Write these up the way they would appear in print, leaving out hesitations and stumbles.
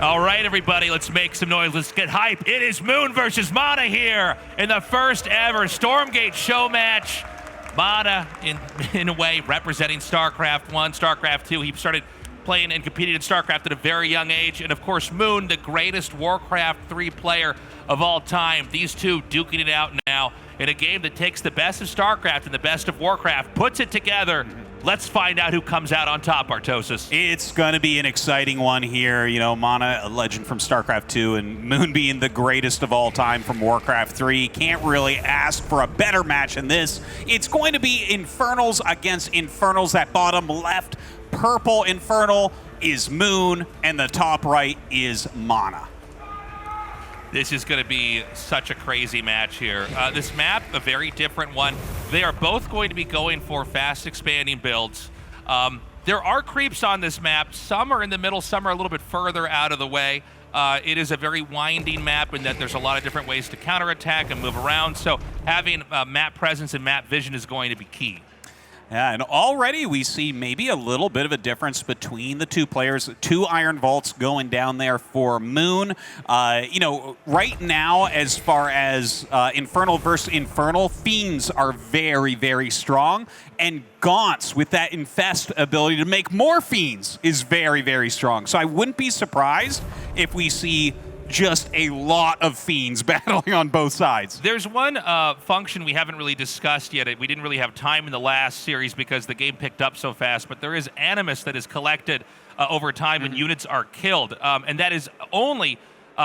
All right, everybody, let's make some noise. Let's get hype. It is Moon versus MaNa here in the first ever Stormgate Showmatch. MaNa, in a way, representing StarCraft 1, StarCraft 2. He started playing and competing in StarCraft at a very young age. And, of course, Moon, the greatest Warcraft 3 player of all time. These two duking it out now in a game that takes the best of StarCraft and the best of Warcraft, puts it together. Let's find out who comes out on top, Artosis. It's going to be an exciting one here. You know, MaNa, a legend from StarCraft 2, and Moon being the greatest of all time from Warcraft 3. Can't really ask for a better match than this. It's going to be Infernals against Infernals. That bottom left purple Infernal is Moon, and the top right is MaNa. This is going to be such a crazy match here. This map, a very different one. They are both going to be going for fast expanding builds. There are creeps on this map. Some are in the middle, some are a little bit further out of the way. It is a very winding map in that there's a lot of different ways to counterattack and move around. So having map presence and map vision is going to be key. Yeah, and already we see maybe a little bit of a difference between the two players. 2 Iron Vaults going down there for Moon. You know, right now, as far as Infernal versus Infernal, Fiends are very, very strong. And Gaunts, with that Infest ability to make more Fiends, is very, very strong. So I wouldn't be surprised if we see just a lot of Fiends battling on both sides. There's one function we haven't really discussed yet. We didn't really have time in the last series because the game picked up so fast, but there is Animus that is collected over time when units are killed, and that is only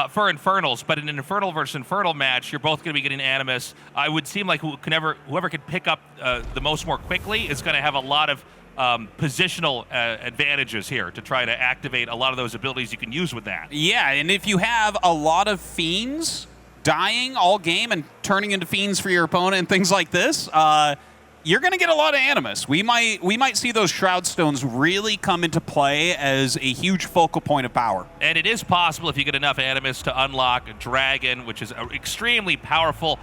for Infernals, but in an Infernal versus Infernal match, you're both going to be getting Animus. It would seem like whoever can pick up the most more quickly is going to have a lot of positional advantages here to try to activate a lot of those abilities you can use with that. Yeah, and if you have a lot of Fiends dying all game and turning into Fiends for your opponent and things like this, you're going to get a lot of Animus. We might see those Shroud Stones really come into play as a huge focal point of power. And it is possible if you get enough Animus to unlock a Dragon, which is an extremely powerful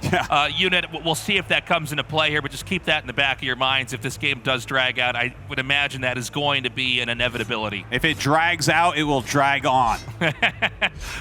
unit. We'll see if that comes into play here, but just keep that in the back of your minds. If this game does drag out, I would imagine that is going to be an inevitability. If it drags out, it will drag on.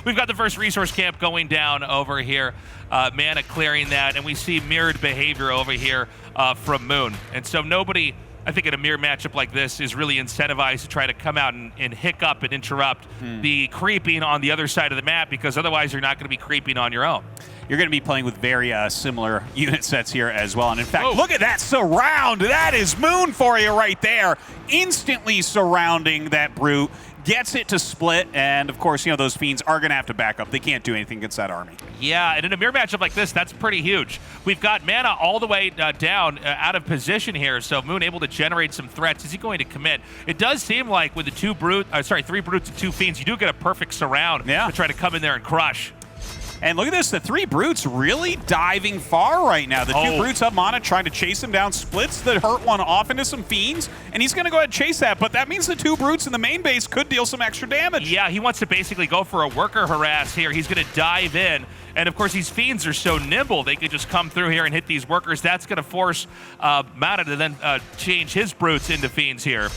We've got the first resource camp going down over here. MaNa clearing that, and we see mirrored behavior over here from Moon. And so nobody, I think in a mirror matchup like this, is really incentivized to try to come out and hiccup and interrupt the creeping on the other side of the map, because otherwise you're not going to be creeping on your own. You're going to be playing with very similar unit sets here as well. And in fact, look at that surround. That is Moon for you right there. Instantly surrounding that Brute. Gets it to split, and of course, you know, those Fiends are going to have to back up. They can't do anything against that army. Yeah, and in a mirror matchup like this, that's pretty huge. We've got MaNa all the way down, out of position here, so Moon able to generate some threats. Is he going to commit? It does seem like with the 3 Brutes and 2 Fiends, you do get a perfect surround to try to come in there and crush. And look at this, the 3 Brutes really diving far right now. The 2 Brutes up MaNa trying to chase him down, splits the hurt one off into some Fiends, and he's going to go ahead and chase that, but that means the 2 Brutes in the main base could deal some extra damage. Yeah, he wants to basically go for a worker harass here. He's going to dive in, and of course these Fiends are so nimble, they could just come through here and hit these workers. That's going to force MaNa to then change his Brutes into Fiends here.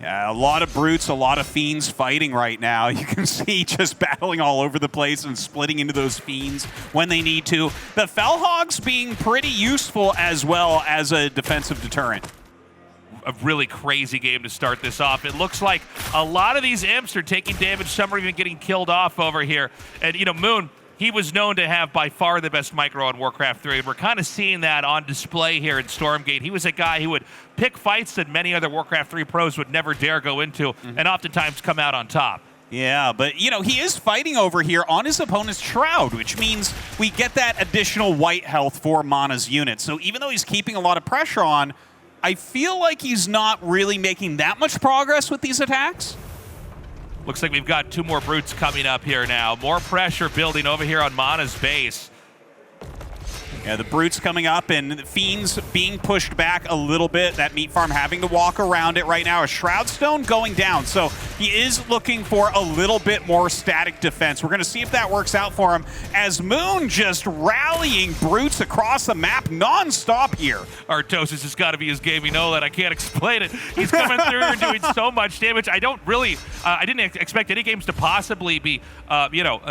Yeah, a lot of Brutes, a lot of Fiends fighting right now. You can see just battling all over the place and splitting into those Fiends when they need to. The Fellhogs being pretty useful as well as a defensive deterrent. A really crazy game to start this off. It looks like a lot of these imps are taking damage. Some are even getting killed off over here. And, you know, Moon, he was known to have by far the best micro on Warcraft 3, and we're kind of seeing that on display here in Stormgate. He was a guy who would pick fights that many other Warcraft 3 pros would never dare go into, and oftentimes come out on top. Yeah, but, you know, he is fighting over here on his opponent's Shroud, which means we get that additional white health for MaNa's unit. So even though he's keeping a lot of pressure on, I feel like he's not really making that much progress with these attacks. Looks like we've got 2 more Brutes coming up here now. More pressure building over here on MaNa's base. Yeah, the Brutes coming up and the Fiends being pushed back a little bit. That Meat Farm having to walk around it right now. A Shroud Stone going down, so he is looking for a little bit more static defense. We're going to see if that works out for him as Moon just rallying Brutes across the map non-stop here. Artosis has got to be his game. You know that. I can't explain it. He's coming through and doing so much damage. I didn't expect any games to possibly be,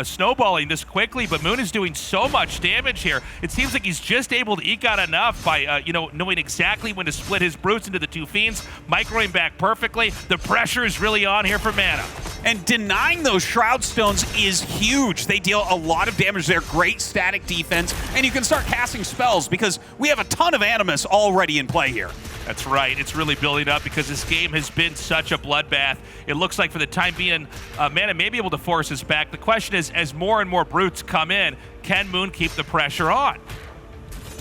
snowballing this quickly, but Moon is doing so much damage here. It seems like he's just able to eke out enough by, knowing exactly when to split his Brutes into the two Fiends, microing back perfectly. The pressure is really on here for MaNa. And denying those Shroud Stones is huge. They deal a lot of damage. They're great static defense, and you can start casting spells because we have a ton of Animus already in play here. That's right. It's really building up because this game has been such a bloodbath. It looks like for the time being, MaNa may be able to force us back. The question is, as more and more Brutes come in, can Moon keep the pressure on?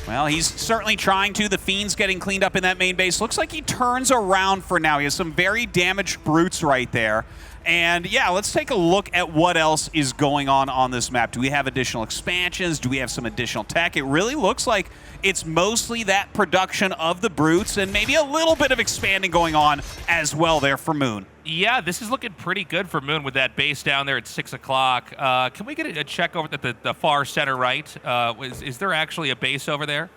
Well, he's certainly trying to. The Fiend's getting cleaned up in that main base. Looks like he turns around for now. He has some very damaged Brutes right there. And yeah, let's take a look at what else is going on this map. Do we have additional expansions? Do we have some additional tech? It really looks like it's mostly that production of the Brutes and maybe a little bit of expanding going on as well there for Moon. Yeah, this is looking pretty good for Moon with that base down there at 6 o'clock. Can we get a check over at the far center right? Is there actually a base over there?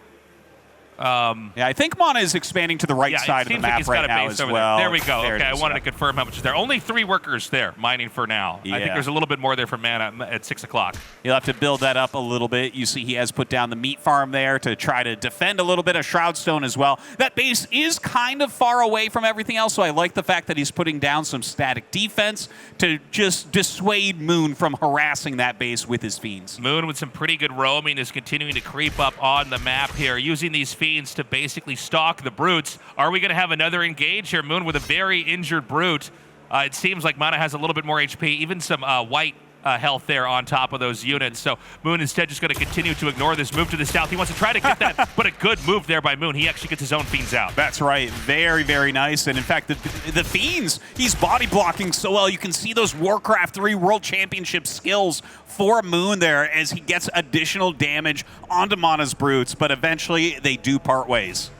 Yeah, I think MaNa is expanding to the right side of the map right now as well. There we go. Okay, I wanted to confirm how much is there. Only 3 workers there mining for now. Yeah. I think there's a little bit more there for MaNa at 6 o'clock. You'll have to build that up a little bit. You see he has put down the Meat Farm there to try to defend a little bit of Shroud Stone as well. That base is kind of far away from everything else, so I like the fact that he's putting down some static defense to just dissuade Moon from harassing that base with his Fiends. Moon with some pretty good roaming is continuing to creep up on the map here, using these Fiends to basically stalk the Brutes. Are we going to have another engage here? Moon with a very injured Brute. It seems like MaNa has a little bit more HP, even some white health there on top of those units. So Moon instead just going to continue to ignore this move to the south. He wants to try to get that, but a good move there by Moon. He actually gets his own Fiends out. That's right. Very, very nice. And in fact, the Fiends, he's body blocking so well. You can see those Warcraft 3 World Championship skills for Moon there as he gets additional damage onto MaNa's Brutes, but eventually they do part ways.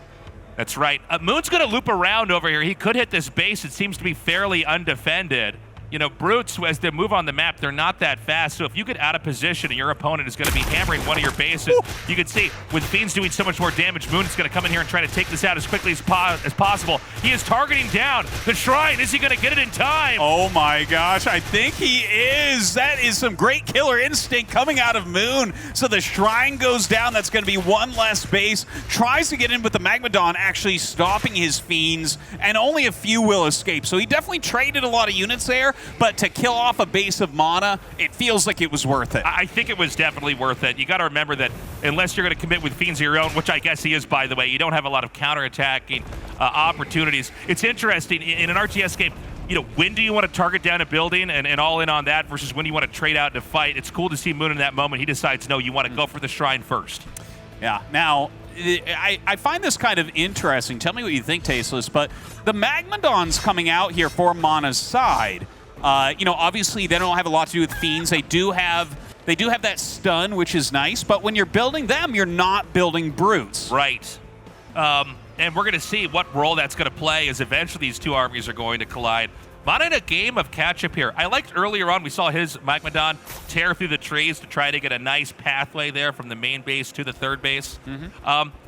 That's right. Moon's going to loop around over here. He could hit this base. It seems to be fairly undefended. You know, Brutes, as they move on the map, they're not that fast. So if you get out of position and your opponent is going to be hammering one of your bases, you can see with Fiends doing so much more damage, Moon is going to come in here and try to take this out as quickly as possible. He is targeting down the Shrine. Is he going to get it in time? Oh my gosh, I think he is. That is some great killer instinct coming out of Moon. So the Shrine goes down. That's going to be one less base. Tries to get in with the Magmadon, actually stopping his Fiends, and only a few will escape. So he definitely traded a lot of units there. But to kill off a base of MaNa, it feels like it was worth it. I think it was definitely worth it. You got to remember that unless you're going to commit with Fiends of your own, which I guess he is, by the way, you don't have a lot of counterattacking opportunities. It's interesting, in an RTS game, you know, when do you want to target down a building and all in on that versus when you want to trade out in a fight? It's cool to see Moon in that moment. He decides, no, you want to go for the Shrine first. Yeah. Now, I find this kind of interesting. Tell me what you think, Tasteless, but the Magmadon's coming out here for MaNa's side. Obviously they don't have a lot to do with Fiends. They do have that stun, which is nice, but when you're building them, you're not building Brutes. Right. And we're going to see what role that's going to play as eventually these two armies are going to collide. MaNa in a game of catch-up here. I liked earlier on, we saw his Magmadon tear through the trees to try to get a nice pathway there from the main base to the third base.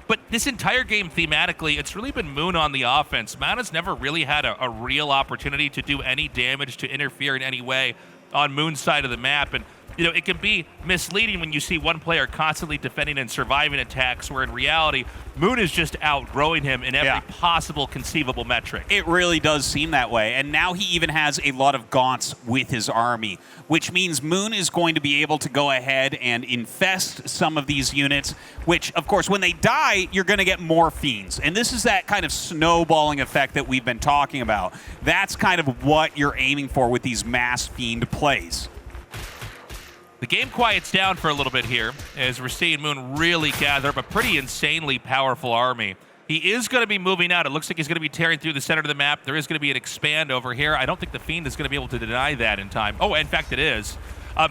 But this entire game, thematically, it's really been Moon on the offense. MaNa's never really had a real opportunity to do any damage, to interfere in any way on Moon's side of the map. And, you know, it can be misleading when you see one player constantly defending and surviving attacks, where in reality, Moon is just outgrowing him in every possible conceivable metric. It really does seem that way. And now he even has a lot of gaunts with his army, which means Moon is going to be able to go ahead and infest some of these units, which, of course, when they die, you're going to get more Fiends. And this is that kind of snowballing effect that we've been talking about. That's kind of what you're aiming for with these mass Fiend plays. The game quiets down for a little bit here as we're seeing Moon really gather up a pretty insanely powerful army. He is going to be moving out. It looks like he's going to be tearing through the center of the map. There is going to be an expand over here. I don't think the Fiend is going to be able to deny that in time. Oh, in fact, it is.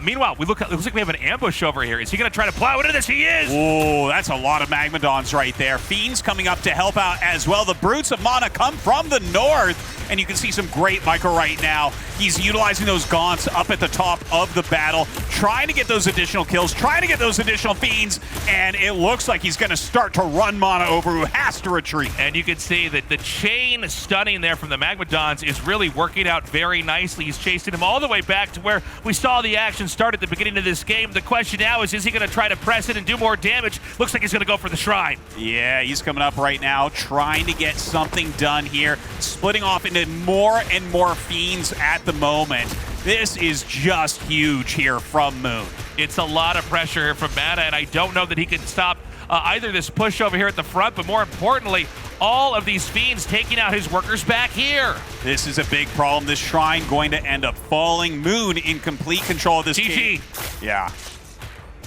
Meanwhile, it looks like we have an ambush over here. Is he going to try to plow into this? He is! Oh, that's a lot of Magmadons right there. Fiends coming up to help out as well. The Brutes of MaNa come from the north, and you can see some great Micro right now. He's utilizing those Gaunts up at the top of the battle, trying to get those additional kills, trying to get those additional Fiends, and it looks like he's going to start to run MaNa over, who has to retreat. And you can see that the chain stunning there from the Magmadons is really working out very nicely. He's chasing him all the way back to where we saw the action start at the beginning of this game. The question now is he going to try to press it and do more damage? Looks like he's going to go for the Shrine. Yeah, he's coming up right now, trying to get something done here, splitting off into more and more Fiends at the moment. This is just huge here from Moon. It's a lot of pressure here from MaNa, and I don't know that he can stop either this push over here at the front, but more importantly, all of these Fiends taking out his workers back here. This is a big problem. This Shrine going to end up falling. Moon in complete control of this game. Yeah.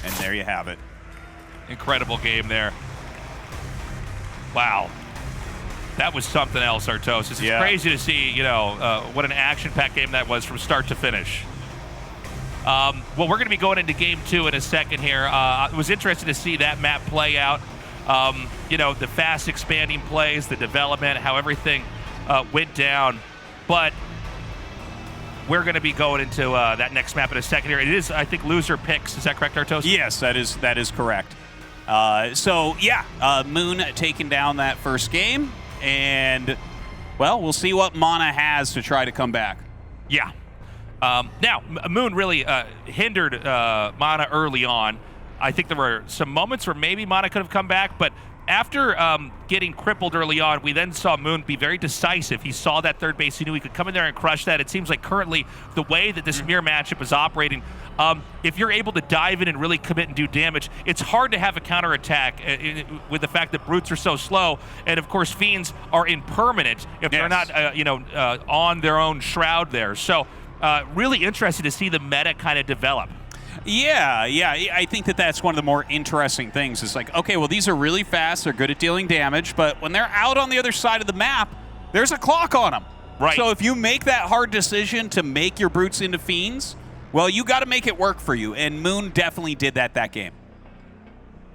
And there you have it. Incredible game there. Wow. That was something else, Artos. It's crazy to see, what an action-packed game that was from start to finish. Well, we're going to be going into game 2 in a second here. It was interesting to see that map play out. The fast expanding plays, the development, how everything went down. But we're going to be going into that next map in a second here. It is, I think, loser picks. Is that correct, Artos? Yes, that is correct. Moon taking down that first game. And, well, we'll see what MaNa has to try to come back. Yeah. Now, Moon really hindered MaNa early on. I think there were some moments where maybe MaNa could have come back, but after getting crippled early on, we then saw Moon be very decisive. He saw that third base. He knew he could come in there and crush that. It seems like currently the way that this mirror matchup is operating, if you're able to dive in and really commit and do damage, it's hard to have a counterattack with the fact that Brutes are so slow. And, of course, Fiends are impermanent if they're not on their own shroud there. So really interesting to see the meta kind of develop. Yeah, I think that's one of the more interesting things. It's like, okay, well, these are really fast. They're good at dealing damage. But when they're out on the other side of the map, there's a clock on them. Right. So if you make that hard decision to make your Brutes into Fiends, well, you got to make it work for you. And Moon definitely did that game.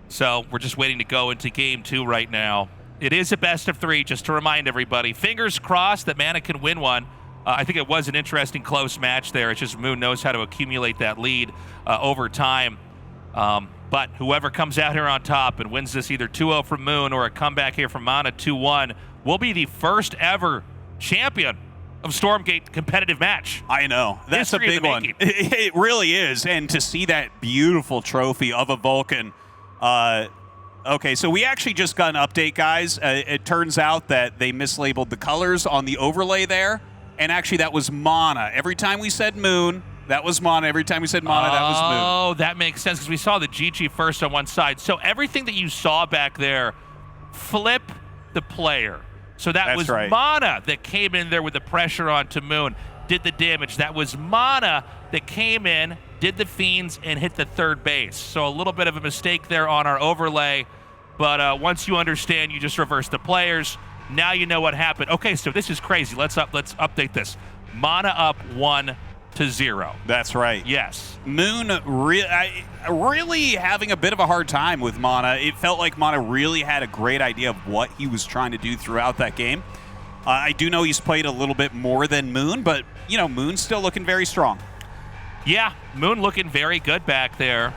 So we're just waiting to go into game 2 right now. It is a best of 3, just to remind everybody. Fingers crossed that MaNa can win one. I think it was an interesting close match there. It's just Moon knows how to accumulate that lead over time. But whoever comes out here on top and wins this either 2-0 from Moon or a comeback here from MaNa 2-1 will be the first ever champion of Stormgate competitive match. I know. That's a big one. Making. It really is. And to see that beautiful trophy of a Vulcan. Okay, so we actually just got an update, guys. It turns out that they mislabeled the colors on the overlay there. And actually, that was MaNa. Every time we said Moon, that was MaNa. Every time we said MaNa, that was Moon. Oh, that makes sense, because we saw the GG first on one side. So everything that you saw back there, flip the player. So that was right. MaNa that came in there with the pressure onto Moon, did the damage. That was MaNa that came in, did the Fiends, and hit the third base. So a little bit of a mistake there on our overlay. But once you understand, you just reverse the players. Now you know what happened. Okay, so this is crazy. Let's update this. MaNa up 1-0. That's right. Yes. Moon really having a bit of a hard time with MaNa. It felt like MaNa really had a great idea of what he was trying to do throughout that game. I do know he's played a little bit more than Moon, but, Moon's still looking very strong. Yeah, Moon looking very good back there.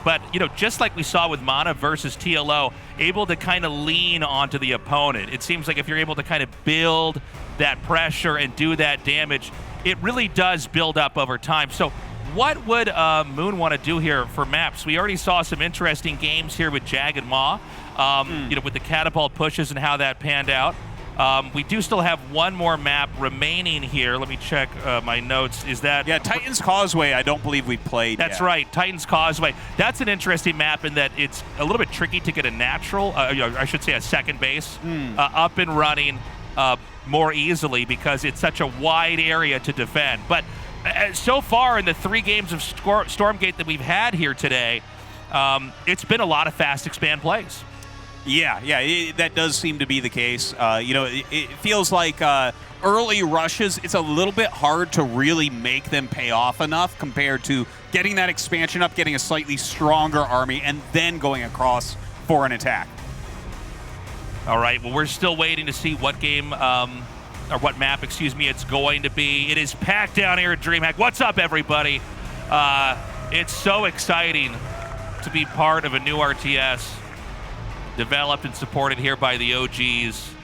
But, just like we saw with MaNa versus TLO, able to kind of lean onto the opponent. It seems like if you're able to kind of build that pressure and do that damage, it really does build up over time. So what would Moon want to do here for maps? We already saw some interesting games here with Jag and Ma, with the catapult pushes and how that panned out. We do still have one more map remaining here. Let me check my notes. Is that... Yeah, Titan's Causeway, I don't believe we played That's yet. right, Titan's Causeway. That's an interesting map in that it's a little bit tricky to get a natural, I should say a second base, up and running more easily because it's such a wide area to defend. But so far in the 3 games of Stormgate that we've had here today, it's been a lot of fast expand plays. Yeah, that does seem to be the case. It feels like early rushes, it's a little bit hard to really make them pay off enough compared to getting that expansion up, getting a slightly stronger army, and then going across for an attack. All right, well, we're still waiting to see what game, or what map, excuse me, it's going to be. It is packed down here at Dreamhack. What's up, everybody? It's so exciting to be part of a new RTS developed and supported here by the OGs.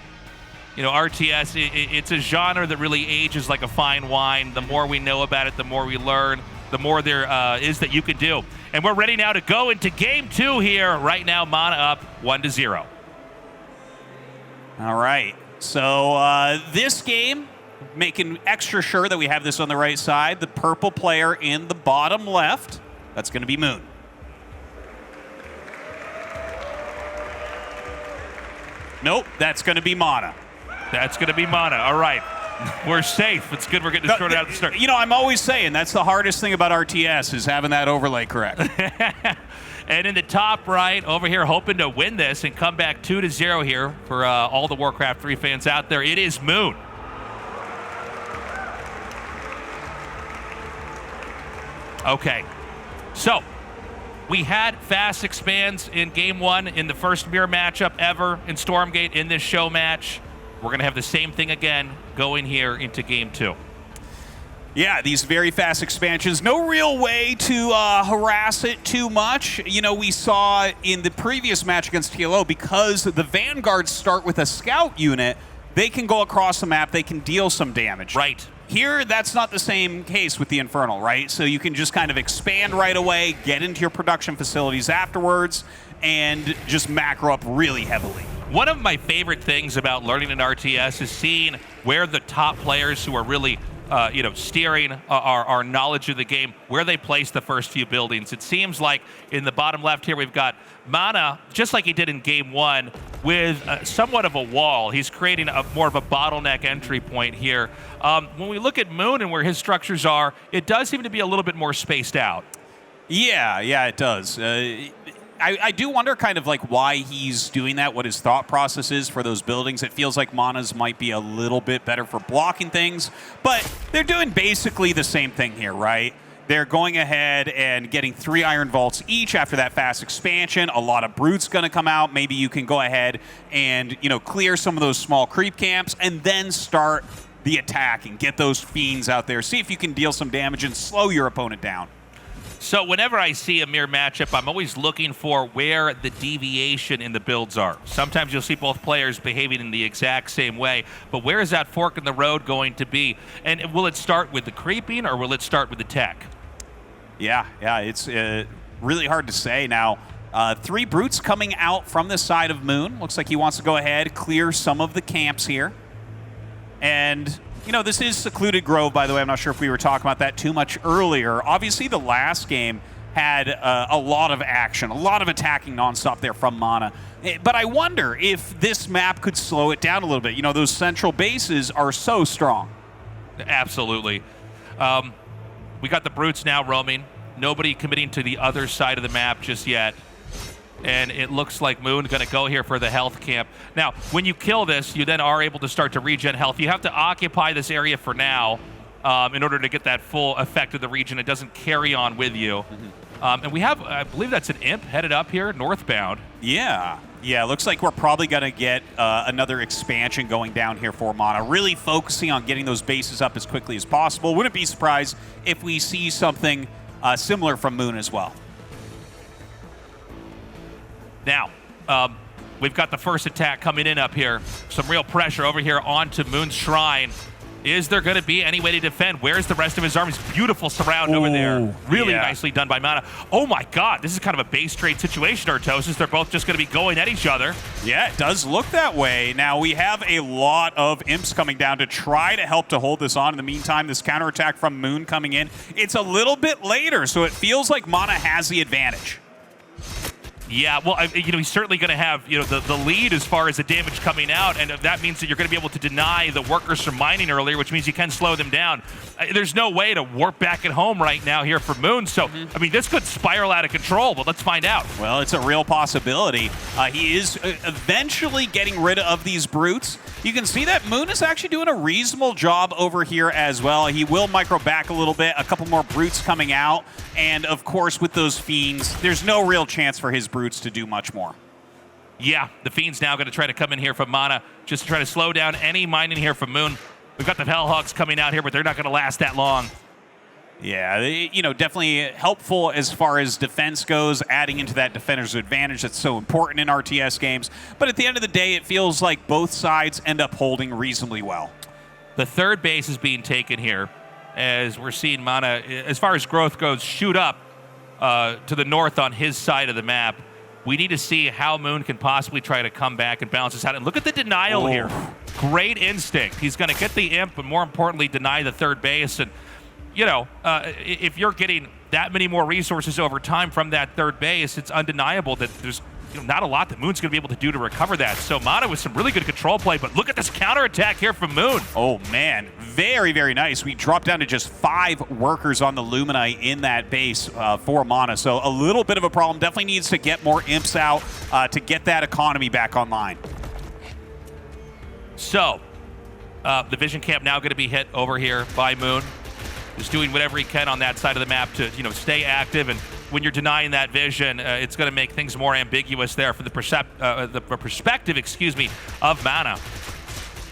You know, RTS, it's a genre that really ages like a fine wine. The more we know about it, the more we learn, the more there is that you can do. And we're ready now to go into game 2 here. Right now, MaNa up 1-0. All right, so this game, making extra sure that we have this on the right side, the purple player in the bottom left, that's going to be Moon. Nope, that's going to be MaNa. That's going to be MaNa. All right. We're safe. It's good we're getting this sorted out at the start. You know, I'm always saying that's the hardest thing about RTS is having that overlay correct. And in the top right, over here, hoping to win this and come back 2-0 here for all the Warcraft 3 fans out there, it is Moon. Okay. So, we had fast expands in Game 1 in the first mirror matchup ever in Stormgate in this show match. We're going to have the same thing again going here into Game 2. Yeah, these very fast expansions. No real way to harass it too much. You know, we saw in the previous match against TLO, because the Vanguards start with a scout unit, they can go across the map, they can deal some damage. Right. Here, that's not the same case with the Infernal, right? So you can just kind of expand right away, get into your production facilities afterwards, and just macro up really heavily. One of my favorite things about learning an RTS is seeing where the top players who are really steering our knowledge of the game, where they place the first few buildings. It seems like in the bottom left here, we've got MaNa, just like he did in Game 1, with somewhat of a wall. He's creating more of a bottleneck entry point here. When we look at Moon and where his structures are, it does seem to be a little bit more spaced out. Yeah, it does. I do wonder kind of like why he's doing that, what his thought process is for those buildings. It feels like MaNa's might be a little bit better for blocking things, but they're doing basically the same thing here, right? They're going ahead and getting 3 Iron Vaults each after that fast expansion. A lot of Brutes going to come out. Maybe you can go ahead and, clear some of those small creep camps and then start the attack and get those Fiends out there. See if you can deal some damage and slow your opponent down. So whenever I see a mirror matchup, I'm always looking for where the deviation in the builds are. Sometimes you'll see both players behaving in the exact same way, but where is that fork in the road going to be? And will it start with the creeping or will it start with the tech? Yeah, it's really hard to say. Now, 3 Brutes coming out from the side of Moon. Looks like he wants to go ahead, clear some of the camps here. And this is Secluded Grove, by the way. I'm not sure if we were talking about that too much earlier. Obviously, the last game had a lot of action, a lot of attacking nonstop there from MaNa. But I wonder if this map could slow it down a little bit. Those central bases are so strong. Absolutely. We got the Brutes now roaming. Nobody committing to the other side of the map just yet. And it looks like Moon going to go here for the health camp. Now, when you kill this, you then are able to start to regen health. You have to occupy this area for now in order to get that full effect of the region. It doesn't carry on with you. And we have, I believe that's an imp headed up here, northbound. Yeah, it looks like we're probably going to get another expansion going down here for MaNa, really focusing on getting those bases up as quickly as possible. Wouldn't be surprised if we see something similar from Moon as well. Now, we've got the first attack coming in up here. Some real pressure over here onto Moon's Shrine. Is there going to be any way to defend? Where's the rest of his armies? Beautiful surround over there. Really nicely done by MaNa. Oh my God, this is kind of a base trade situation, Artosis. They're both just going to be going at each other. Yeah, it does look that way. Now, we have a lot of imps coming down to try to help to hold this on. In the meantime, this counterattack from Moon coming in. It's a little bit later, so it feels like MaNa has the advantage. Yeah, well, he's certainly going to have, the lead as far as the damage coming out, and that means that you're going to be able to deny the workers from mining earlier, which means you can slow them down. There's no way to warp back at home right now here for Moon, so, this could spiral out of control, but let's find out. Well, it's a real possibility. He is eventually getting rid of these brutes. You can see that Moon is actually doing a reasonable job over here as well. He will micro back a little bit, a couple more brutes coming out, and of course with those fiends, there's no real chance for his brutes to do much more. Yeah, the fiend's now going to try to come in here from MaNa, just to try to slow down any mining here from Moon. We've got the Hellhogs coming out here, but they're not going to last that long. Yeah, definitely helpful as far as defense goes, adding into that defender's advantage that's so important in RTS games. But at the end of the day, it feels like both sides end up holding reasonably well. The third base is being taken here, as we're seeing MaNa, as far as growth goes, shoot up to the north on his side of the map. We need to see how Moon can possibly try to come back and balance this out. And look at the denial here. Great instinct. He's going to get the imp, but more importantly, deny the third base. And if you're getting that many more resources over time from that third base, it's undeniable that there's not a lot that Moon's going to be able to do to recover that. So MaNa with some really good control play, but look at this counterattack here from Moon. Oh, man. Very, very nice. We dropped down to just 5 workers on the Luminite in that base for MaNa. So a little bit of a problem. Definitely needs to get more imps out to get that economy back online. So the Vision Camp now going to be hit over here by Moon. Just doing whatever he can on that side of the map to, stay active. And when you're denying that vision, it's going to make things more ambiguous there for the perspective, of MaNa.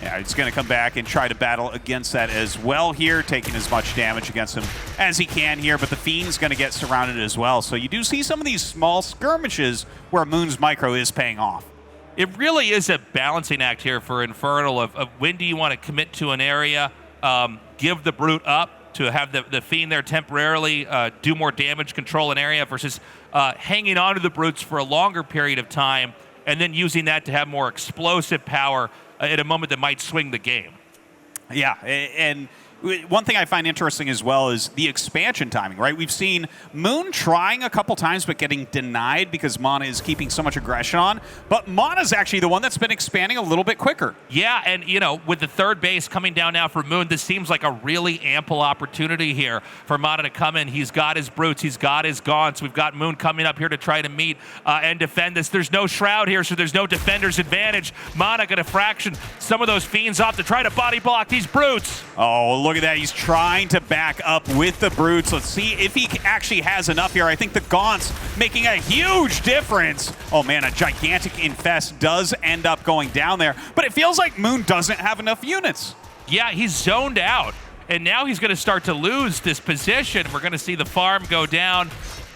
Yeah, he's going to come back and try to battle against that as well here, taking as much damage against him as he can here. But the Fiend's going to get surrounded as well. So you do see some of these small skirmishes where Moon's micro is paying off. It really is a balancing act here for Infernal of when do you want to commit to an area, give the Brute up, to have the Fiend there temporarily do more damage, control an area, versus hanging on to the Brutes for a longer period of time and then using that to have more explosive power at a moment that might swing the game. Yeah, and one thing I find interesting as well is the expansion timing, right? We've seen Moon trying a couple times but getting denied because MaNa is keeping so much aggression on. But MaNa's actually the one that's been expanding a little bit quicker. Yeah, and with the third base coming down now for Moon, this seems like a really ample opportunity here for MaNa to come in. He's got his Brutes, he's got his Gaunts. We've got Moon coming up here to try to meet and defend this. There's no Shroud here, so there's no defender's advantage. MaNa going to fraction some of those Fiends off to try to body block these Brutes. Oh, look at that. He's trying to back up with the Brutes. Let's see if he actually has enough here. I think the Gaunts making a huge difference. Oh, man, a gigantic Infest does end up going down there, but it feels like Moon doesn't have enough units. Yeah, he's zoned out, and now he's going to start to lose this position. We're going to see the farm go down.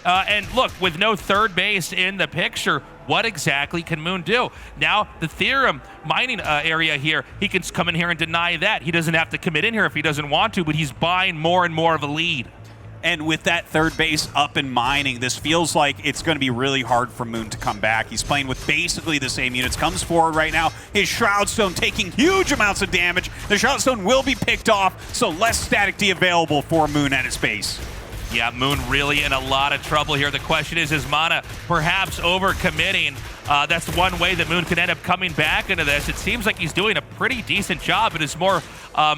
And look, with no third base in the picture, what exactly can Moon do? Now, the Theorem mining area here, he can come in here and deny that. He doesn't have to commit in here if he doesn't want to, but he's buying more and more of a lead. And with that third base up and mining, this feels like it's going to be really hard for Moon to come back. He's playing with basically the same units. Comes forward right now. His Shroud Stone taking huge amounts of damage. The Shroud Stone will be picked off, so less static D available for Moon at his base. Yeah, Moon really in a lot of trouble here. The question is MaNa perhaps overcommitting? That's one way that Moon can end up coming back into this. It seems like he's doing a pretty decent job, but as more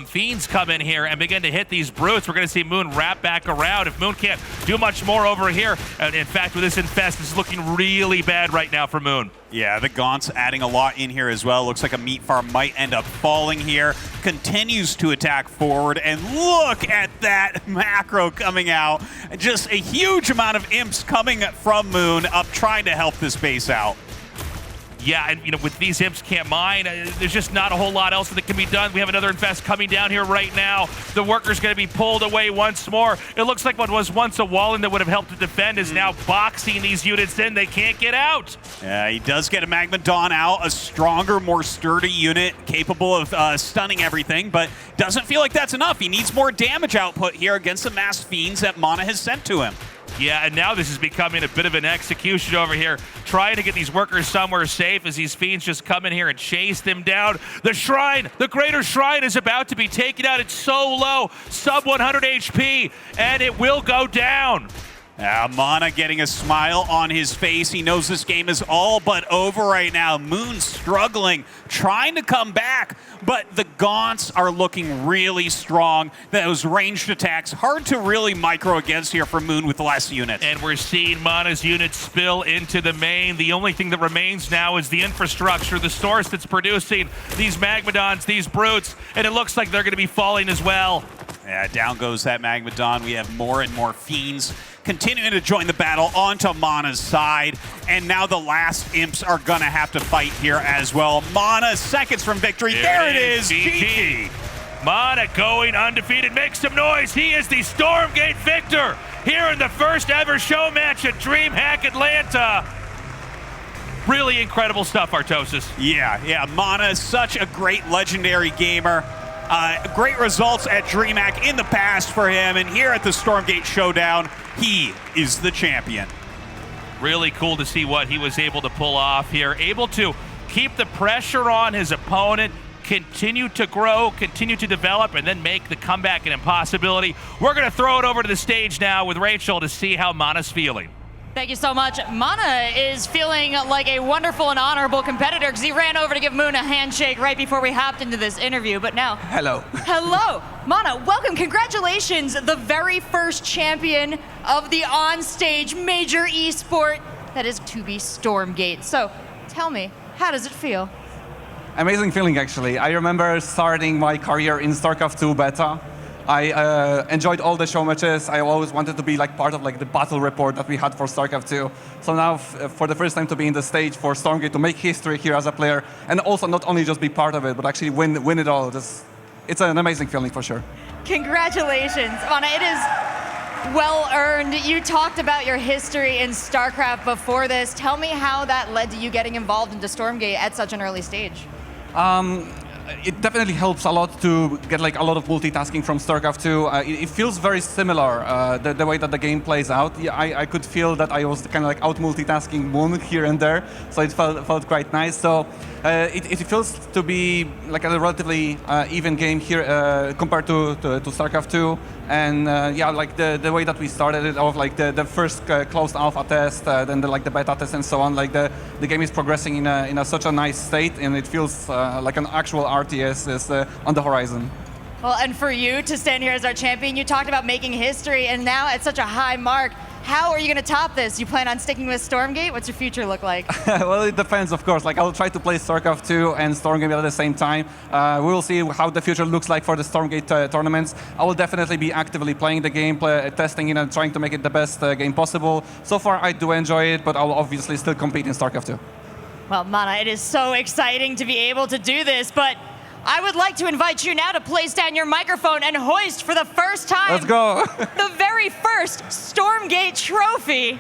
Fiends come in here and begin to hit these Brutes, we're going to see Moon wrap back around. If Moon can't do much more over here, and in fact, with this Infest, this is looking really bad right now for Moon. Yeah, the Gaunts adding a lot in here as well. Looks like a meat farm might end up falling here. Continues to attack forward, and look at that macro coming out. Just a huge amount of imps coming from Moon up trying to help this base out. Yeah, and with these imps can't mine, there's just not a whole lot else that can be done. We have another Infest coming down here right now. The worker's going to be pulled away once more. It looks like what was once a wall in that would have helped to defend is now boxing these units in. They can't get out. Yeah, he does get a Magma Dawn out, a stronger, more sturdy unit capable of stunning everything, but doesn't feel like that's enough. He needs more damage output here against the masked Fiends that MaNa has sent to him. Yeah, and now this is becoming a bit of an execution over here, trying to get these workers somewhere safe as these Fiends just come in here and chase them down. The Shrine, the Greater Shrine is about to be taken out. It's so low, sub 100 HP, and it will go down. MaNa getting a smile on his face. He knows this game is all but over right now. Moon struggling, trying to come back, but the gaunts are looking really strong. Those ranged attacks, hard to really micro against here for Moon with less units. And we're seeing MaNa's units spill into the main. The only thing that remains now is the infrastructure, the source that's producing these Magmadons, these brutes, and it looks like they're going to be falling as well. Yeah, down goes that Magmadon. We have more and more Fiends continuing to join the battle onto MaNa's side. And now the last Imps are going to have to fight here as well. MaNa seconds from victory. There it is. GG. MaNa going undefeated. Make some noise. He is the Stormgate victor here in the first ever show match at Dreamhack Atlanta. Really incredible stuff, Artosis. Yeah. MaNa is such a great legendary gamer. Great results at Dreamhack in the past for him, and here at the Stormgate Showdown, he is the champion. Really cool to see what he was able to pull off here. Able to keep the pressure on his opponent, continue to grow, continue to develop, and then make the comeback an impossibility. We're going to throw it over to the stage now with Rachel to see how MaNa's feeling. Thank you so much. MaNa is feeling like a wonderful and honorable competitor because he ran over to give Moon a handshake right before we hopped into this interview, but now... Hello. Hello. MaNa, welcome. Congratulations, the very first champion of the on-stage major esport that is to be Stormgate. So, tell me, how does it feel? Amazing feeling, actually. I remember starting my career in StarCraft 2 beta. I enjoyed all the show matches. I always wanted to be like part of like the battle report that we had for StarCraft 2. So now, for the first time to be in the stage for Stormgate, to make history here as a player, and also not only just be part of it, but actually win it all. It's an amazing feeling for sure. Congratulations, MaNa. It is well earned. You talked about your history in StarCraft before this. Tell me how that led to you getting involved into Stormgate at such an early stage. It definitely helps a lot to get like a lot of multitasking from StarCraft 2. It feels very similar, the way that the game plays out. Yeah, I could feel that I was kind of like out multitasking Moon here and there, so it felt quite nice. So it feels to be like a relatively even game here compared to StarCraft 2. And yeah, like the way that we started it off, like the first closed alpha test, then the beta test and so on, like the game is progressing in such a nice state, and it feels like an actual RTS is on the horizon. Well, and for you to stand here as our champion, you talked about making history, and now at such a high mark, how are you going to top this? You plan on sticking with Stormgate? What's your future look like? Well, it depends, of course. Like, I'll try to play StarCraft 2 and Stormgate at the same time. We will see how the future looks like for the Stormgate tournaments. I will definitely be actively playing the game, testing it, and trying to make it the best game possible. So far, I do enjoy it, but I'll obviously still compete in StarCraft 2. Well, MaNa, it is so exciting to be able to do this, but I would like to invite you now to place down your microphone and hoist for the first time. Let's go. The very first Stormgate trophy.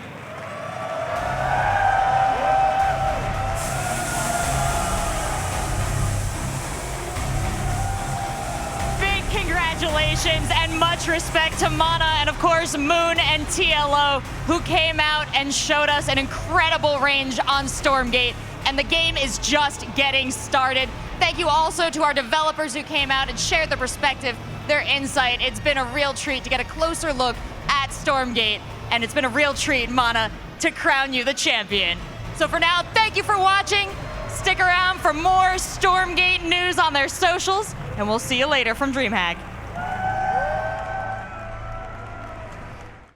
Big congratulations and much respect to MaNa and of course Moon and TLO, who came out and showed us an incredible range on Stormgate, and the game is just getting started. Thank you also to our developers who came out and shared their perspective, their insight. It's been a real treat to get a closer look at Stormgate, and it's been a real treat, MaNa, to crown you the champion. So for now, thank you for watching. Stick around for more Stormgate news on their socials, and we'll see you later from Dreamhack.